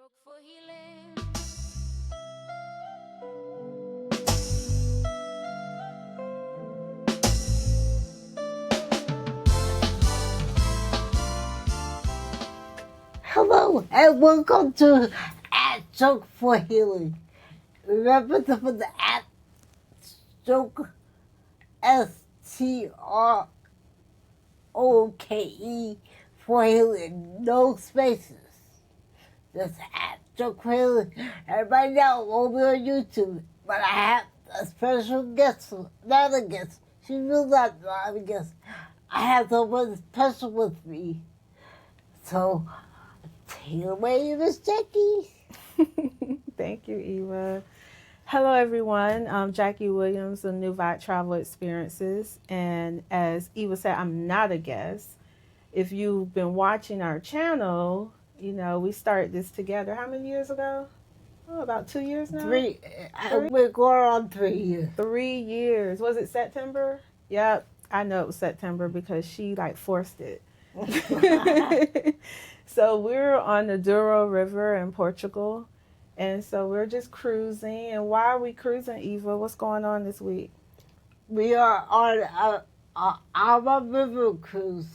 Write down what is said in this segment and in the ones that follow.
For healing. Hello and welcome to Joke for Healing. Remember to put the Joke STROKE for healing, no spaces. Just Joke for Healing. And right now we'll be on YouTube, but I have a special guest, not a guest. She will not a guest. I have someone special with me. So take it away, Miss Jackie. Thank you, Eva. Hello, everyone. I'm Jackie Williams of New Vibe Travel Experiences. And as Eva said, I'm not a guest. If you've been watching our channel, you know, we started this together. How many years ago? Oh, about 2 years now? Three. We're going on 3 years. 3 years. Was it September? Yep. I know it was September because she forced it. So we're on the Douro River in Portugal. And so we're just cruising. And why are we cruising, Eva? What's going on this week? We are on our river cruise.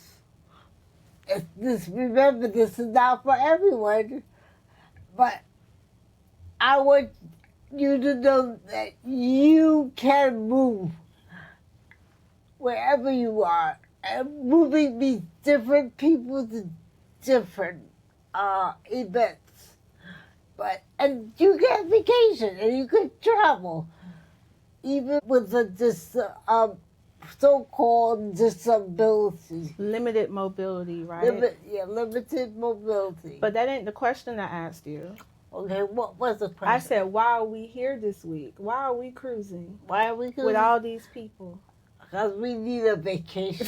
Remember, this is not for everyone, but I want you to know that you can move wherever you are. And moving means different people to different events. And you get vacation and you can travel, even with this so-called disability. Limited mobility, right? Limited mobility. But that ain't the question I asked you. Okay, what was the question? I said, why are we here this week? Why are we cruising? Why are we cruising? With all these people? Because we need a vacation.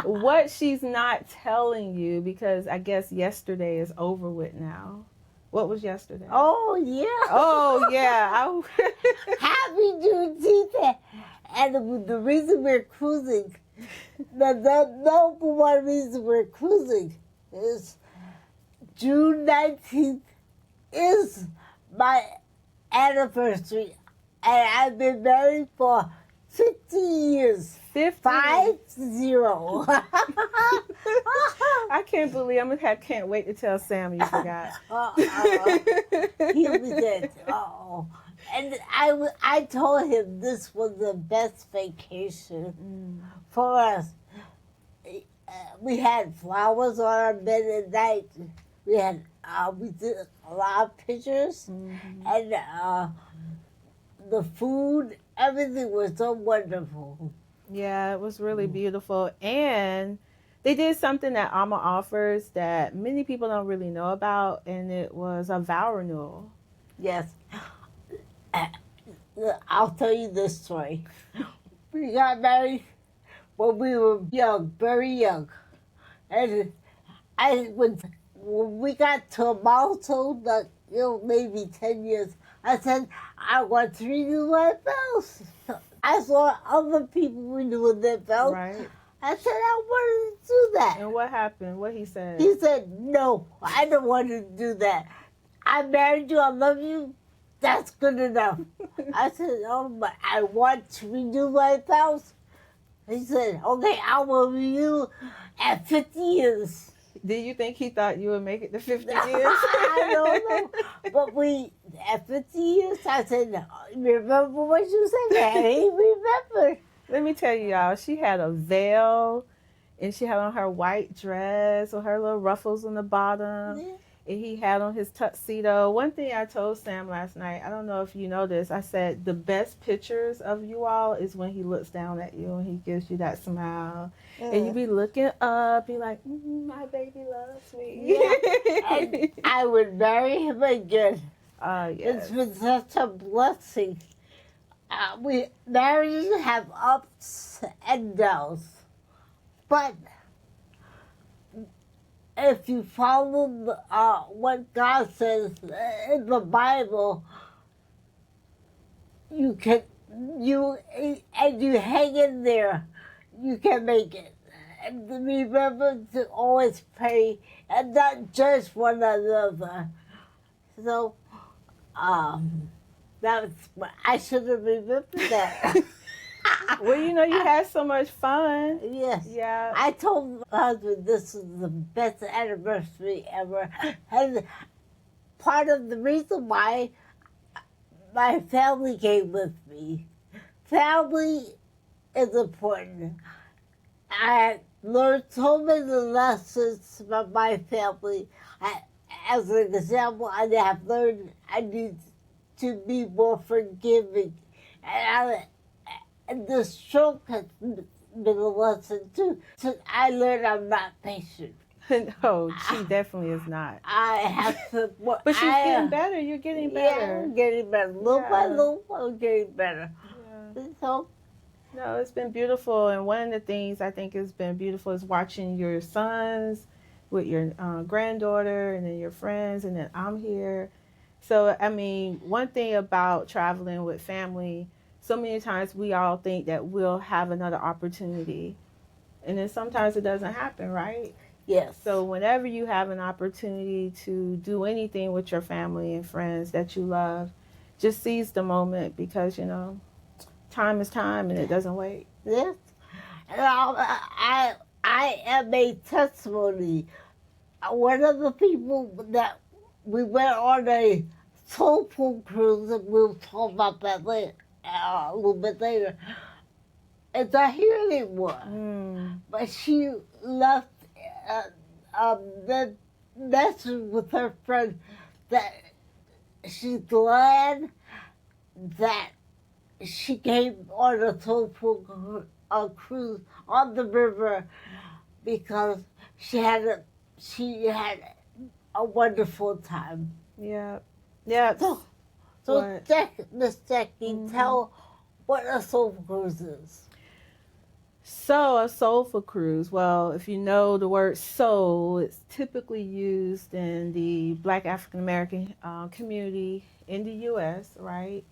What she's not telling you, because I guess yesterday is over with now. What was yesterday? Oh, yeah. Oh, yeah. Happy Juneteenth. And the reason we're cruising, the number one reason we're cruising is June 19th is my anniversary. And I've been married for 50 years. 50. 50. I can't believe can't wait to tell Sam you forgot. He was dead. And I told him this was the best vacation for us. We had flowers on our bed at night. We did a lot of pictures, and the food, everything was so wonderful. Yeah, it was really beautiful. And they did something that Alma offers that many people don't really know about, and it was a vow renewal. Yes. I'll tell you this story. We got married when we were young, very young. And when we got to a milestone, maybe 10 years, I said, I want to renew my vows. I saw other people renewing their vows. Right. I said, I wanted to do that. And what happened? What he said? He said, no, I don't want to do that. I married you, I love you, that's good enough. I said, oh, but I want to renew my vows. He said, okay, I will renew at 50 years. Did you think he thought you would make it to 50 years? I don't know. But at 50 years, I said, remember what you said? And he remembered. Let me tell you, y'all, she had a veil, and she had on her white dress with her little ruffles on the bottom. Yeah. And he had on his tuxedo. One thing I told Sam last night, I don't know if you know this, I said the best pictures of you all is when he looks down at you and he gives you that smile. And you be looking up, be like, my baby loves me. Yeah. And I would marry him again. Yes. It's been such a blessing. Marriages have ups and downs. But if you follow what God says in the Bible, you hang in there, you can make it. And remember to always pray and not judge one another. So, um, I should have remembered that. Well, you had so much fun. Yes. Yeah. I told my husband this is the best anniversary ever. And part of the reason why my family came with me. Family is important. I learned so many lessons from my family. As an example, I have learned I need to be more forgiving. And the stroke has been a lesson too. So I learned I'm not patient. No, she definitely is not. I have to. But she's getting better. You're getting better. Yeah, I'm getting better. Little by little, I'm getting better. Yeah. So, no, it's been beautiful. And one of the things I think has been beautiful is watching your sons with your granddaughter and then your friends, and then I'm here. So, I mean, one thing about traveling with family, so many times we all think that we'll have another opportunity. And then sometimes it doesn't happen, right? yes. So whenever you have an opportunity to do anything with your family and friends that you love, just seize the moment because, time is time and it doesn't wait. Yes. And I am a testimony. One of the people that we went on a Soulful cruise, and we'll talk about that later, a little bit later. It's not here anymore. But she left the message with her friend that she's glad that she came on a Soulful cruise on the river because she had a wonderful time. Yeah. Yeah. So Miss Jackie, tell what a Soulful cruise is. So a soulful cruise, well, if you know the word soul, it's typically used in the Black African American community in the U.S., right?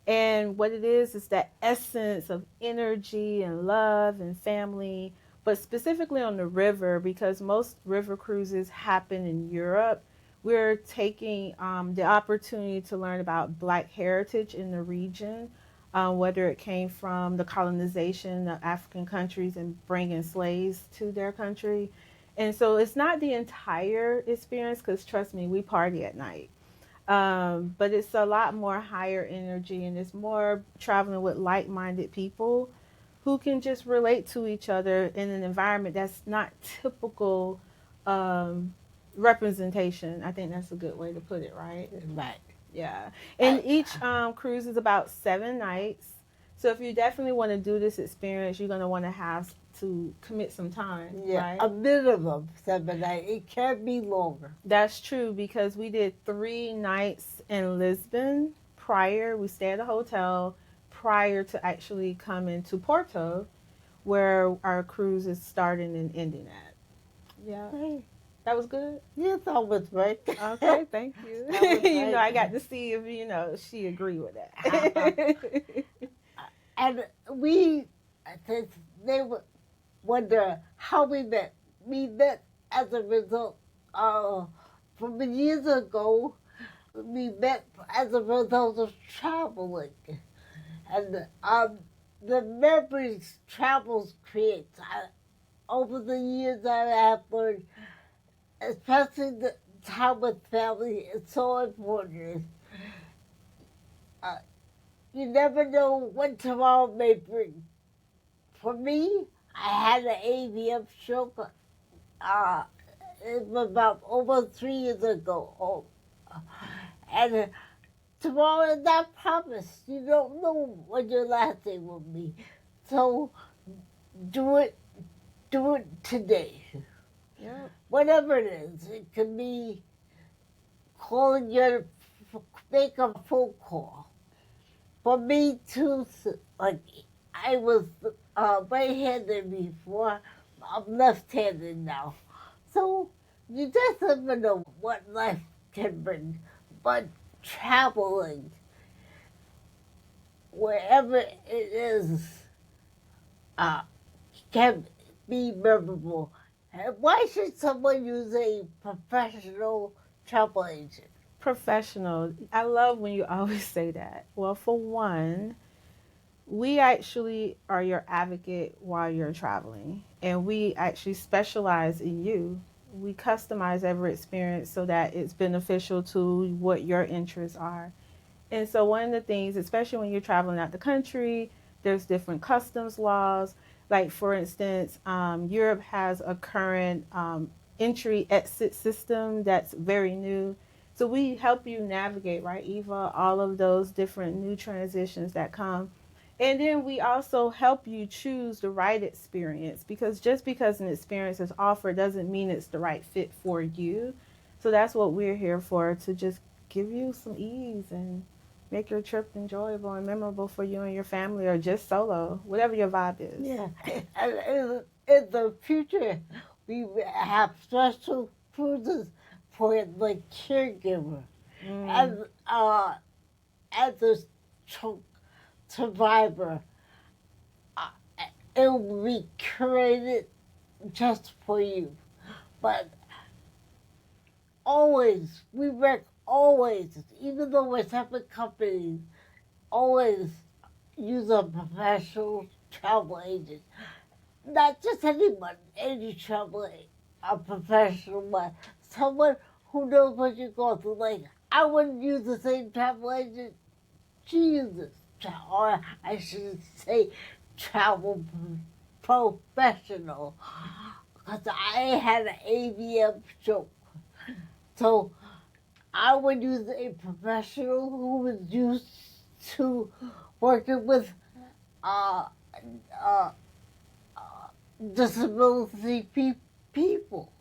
And what it is that essence of energy and love and family, but specifically on the river, because most river cruises happen in Europe. We're taking the opportunity to learn about Black heritage in the region, whether it came from the colonization of African countries and bringing slaves to their country. And so it's not the entire experience, because trust me, we party at night. But it's a lot more higher energy, and it's more traveling with like-minded people who can just relate to each other in an environment that's not typical representation. I think that's a good way to put it, right? Right. Yeah. And each cruise is about 7 nights. So if you definitely want to do this experience, you're going to want to have to commit some time, right? A minimum 7 nights. It can't be longer. That's true, because we did 3 nights in Lisbon prior. We stayed at a hotel prior to actually coming to Porto, where our cruise is starting and ending at. Yeah. Hey. That was good? Yes, that was right. Okay, thank you. Right. I got to see if, she agreed with that. And they would wonder how we met. We met as a result from years ago. We met as a result of traveling. And the memories travels creates. Over the years, I have learned, especially the time with family, is so important. You never know what tomorrow may bring. For me, I had an AVM stroke. It was about over 3 years ago. And tomorrow is not promised. You don't know what your last day will be. So do it today. Yeah. Whatever it is. It could be make a phone call. For me too, like I was right-handed before, I'm left-handed now. So you just never know what life can bring. But traveling, wherever it is, can be memorable. And why should someone use a professional travel agent? Professional. I love when you always say that. Well, for one, we actually are your advocate while you're traveling, and we actually specialize in you. We customize every experience so that it's beneficial to what your interests are. And so, one of the things, especially when you're traveling out the country, there's different customs laws. Like, for instance, Europe has a current entry exit system that's very new. So, we help you navigate, right, Eva, all of those different new transitions that come. And then we also help you choose the right experience, because just because an experience is offered doesn't mean it's the right fit for you. So that's what we're here for, to just give you some ease and make your trip enjoyable and memorable for you and your family, or just solo, whatever your vibe is. Yeah. And in the future, we have special cruises for the caregiver and the survivor. Uh, it will be curated just for you. But always, we work always, even though we're separate companies, always use a professional travel agent. Not just anyone, any travel agent, a professional one. Someone who knows what you're going through. Like, I wouldn't use the same travel agent she uses. Or I should say travel professional. Because I had an AVM stroke. So I would use a professional who was used to working with uh, uh, disability people.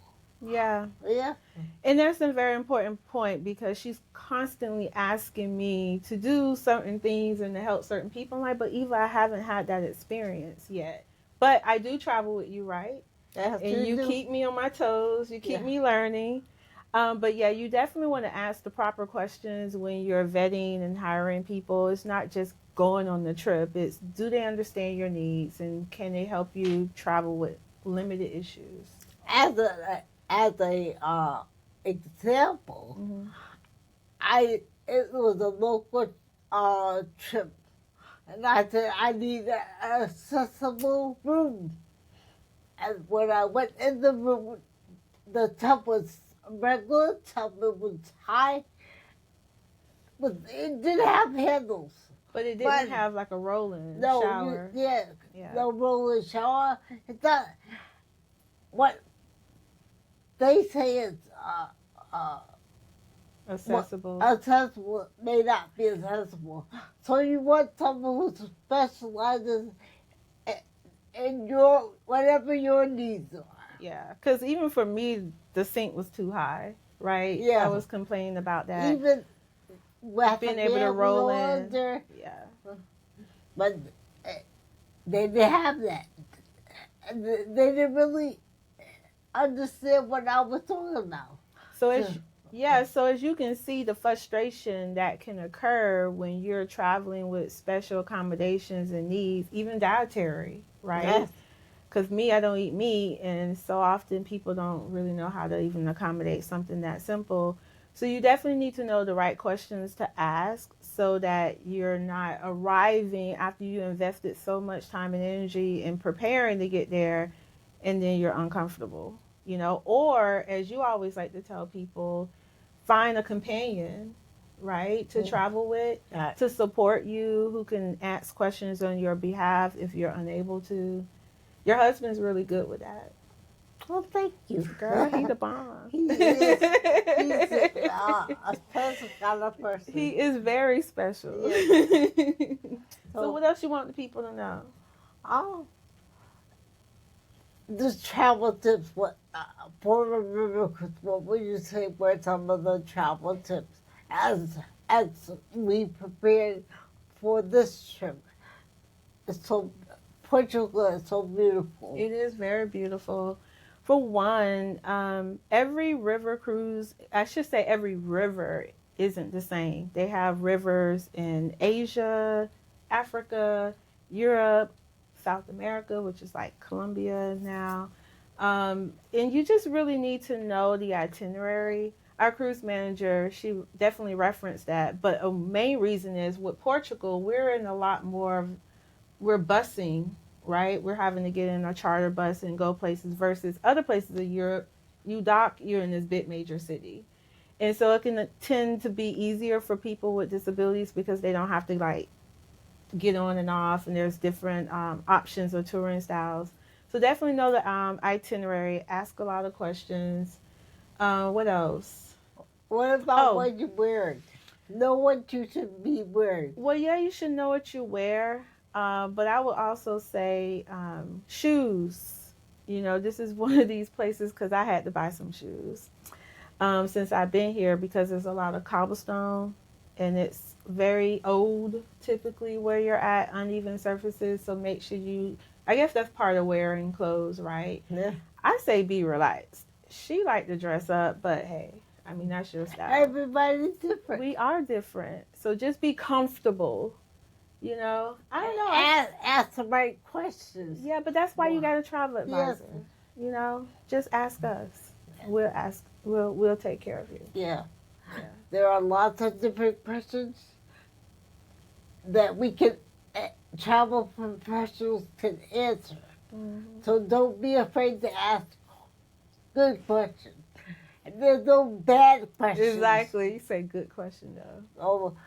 Yeah. Yeah. And that's a very important point, because she's constantly asking me to do certain things and to help certain people. I'm like, but Eva, I haven't had that experience yet. But I do travel with you, right? Yes, And you do. keep me on my toes. You keep me learning. But yeah, you definitely want to ask the proper questions when you're vetting and hiring people. It's not just going on the trip. It's, do they understand your needs, and can they help you travel with limited issues? As a example, it was a local trip, and I said I need an accessible room. And when I went in the room, the tub was regular tub. It was high, but it didn't have handles. But it didn't have like a rolling shower. Yeah, no rolling shower. It's not what they say is accessible. Accessible may not be accessible. So you want someone who specializes in your whatever your needs are. Yeah, because even for me, the sink was too high, right? Yeah. I was complaining about that. Even being able to roll in. Yeah. But they didn't have that. They didn't really understand what I was talking about. So as you can see, the frustration that can occur when you're traveling with special accommodations and needs, even dietary, right? Yes. Because me, I don't eat meat, and so often people don't really know how to even accommodate something that simple. So you definitely need to know the right questions to ask, so that you're not arriving after you invested so much time and energy in preparing to get there, and then you're uncomfortable, or, as you always like to tell people, find a companion, right, to travel with, to support you, who can ask questions on your behalf if you're unable to. Your husband's really good with that. Well, thank you. Girl, he the bomb. He is. He's a special kind of person. He is very special. Yes. So what else you want the people to know? Oh, the travel tips. For the river, what would you say were some of the travel tips as we prepared for this trip? It's so Portugal is so beautiful. It is very beautiful. For one, every river cruise, I should say every river isn't the same. They have rivers in Asia, Africa, Europe, South America, which is like Colombia now. And you just really need to know the itinerary. our cruise manager, she definitely referenced that. But a main reason is with Portugal, we're in a lot more of, we're busing, right? We're having to get in a charter bus and go places versus other places in Europe. You dock, you're in this big major city. And so it can tend to be easier for people with disabilities because they don't have to like get on and off, and there's different options or touring styles. So definitely know the itinerary, ask a lot of questions. What else? What about Oh, what you wear? Know what you should be wearing. well, yeah, you should know what you wear. But I would also say shoes. You know, this is one of these places because I had to buy some shoes since I've been here because there's a lot of cobblestone and it's very old typically where you're at, uneven surfaces. So make sure you, I guess that's part of wearing clothes, right? Yeah. I say be relaxed. She liked to dress up, but hey, I mean, that's your style. Everybody's different. We are different. So just be comfortable. You know, I don't know. Ask the right questions. Yeah, but that's why you got a travel advisor. Yes. You know, just ask us. We'll ask. We'll take care of you. Yeah. Yeah. There are lots of different questions that we can travel professionals can answer. Mm-hmm. So don't be afraid to ask good questions. And there's no bad questions. Exactly. You say good question though. Oh,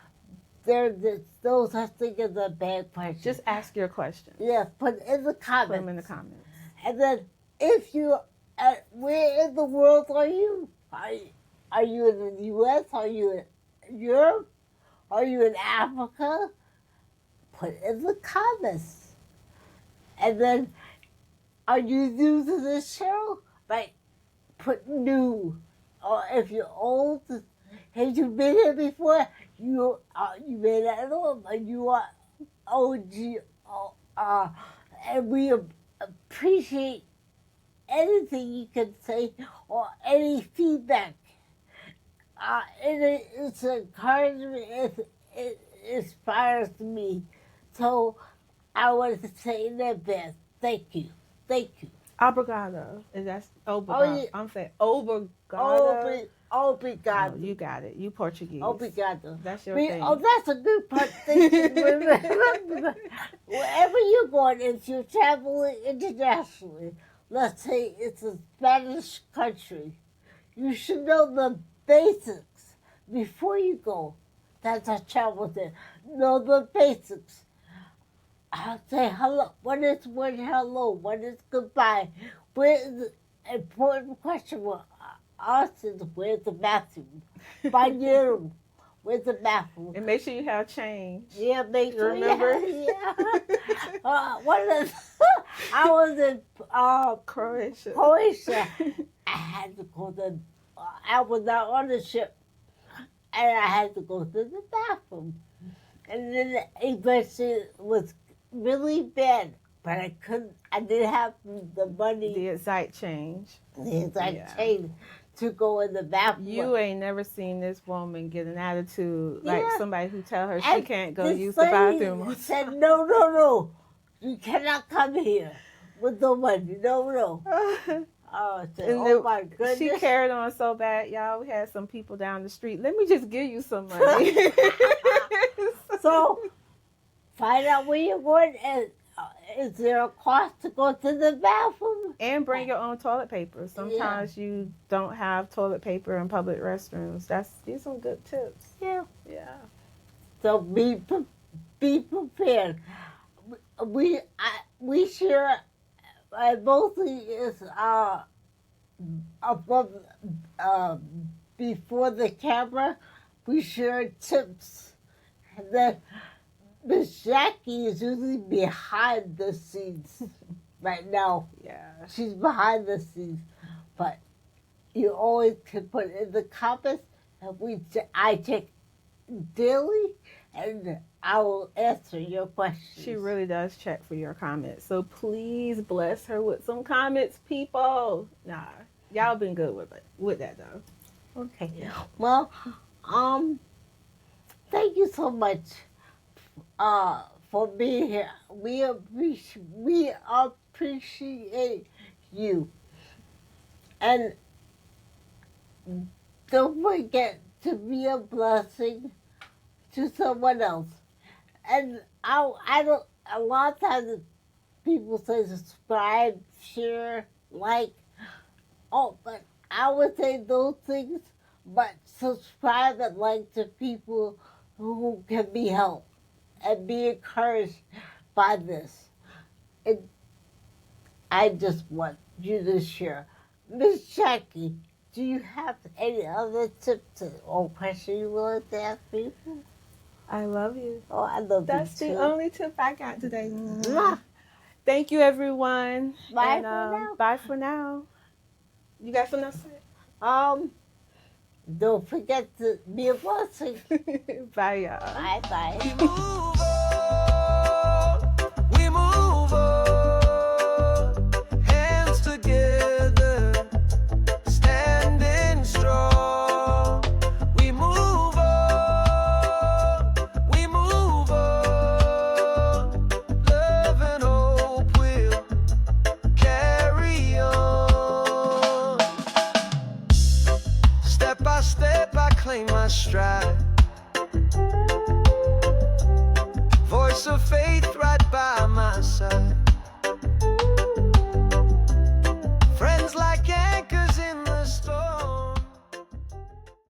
there's no such thing as a bad question. Just ask your question. Yeah, put in the comments. Put them in the comments. And then if you, where in the world are you? Are you in the U.S.? Are you in Europe? Are you in Africa? Put in the comments. And then, are you new to this show? Like, put new. Or if you're old, have you been here before? You may not know, but you are OG. And we appreciate anything you can say or any feedback. It's encouragement. It inspires me. So I want to say in advance, thank you. Thank you. Obrigado. Is that obrigado? Oh, yeah. I'm saying obrigado. Obrigado. Oh, you got it. You Portuguese. Obrigado. That's your thing. Oh, that's a good part. Thing to remember. Wherever you're going, if you're traveling internationally, let's say it's a Spanish country, you should know the basics before you go. That's a travel thing. Know the basics. I'll say hello. What is word hello? What is goodbye? Where is the important question for us is where's the bathroom? Banheiro. Where's the bathroom? And make sure you have change. Yeah, make sure. Remember? Yeah. I was in Croatia. I had to go to. I was not on the ship, and I had to go to the bathroom. And then eventually it was really bad, but I couldn't. I didn't have the money. The exact change. The exact change to go in the bathroom. You ain't never seen this woman get an attitude like somebody who tell her she And can't go use the bathroom. Said no, you cannot come here with no money. No. Oh, my goodness. She carried on so bad, y'all. We had some people down the street. Let me just give you some money. So, find out where you're going, and is there a cost to go to the bathroom? And bring your own toilet paper. Sometimes you don't have toilet paper in public restrooms. These are some good tips. Yeah. Yeah. So be prepared. We share. Mostly is above before the camera. We share tips. And then Miss Jackie is usually behind the scenes right now. Yeah. She's behind the scenes. But you always can put in the comments, and I check daily, and I will answer your questions. She really does check for your comments. So please bless her with some comments, people. Nah, y'all been good with that though. Okay. Well, thank you so much for being here. We appreciate you. And don't forget to be a blessing to someone else. And I don't, a lot of times people say subscribe, share, like. Oh, but I would say those things, but subscribe and like to people who can be helped and be encouraged by this. And I just want you to share. Miss Jackie, do you have any other tips or questions you would like to ask people? I love you. Oh, I love That's you too. the only tip I got today. Mwah. Thank you, everyone. Bye and, for now. Bye for now. You got something else to say? Don't forget to be a blessing. Bye, y'all. Bye bye. We move on, hands together, standing strong. We move on, love and hope will carry on. Step by step, I claim my stride. Voice of faith right by my side.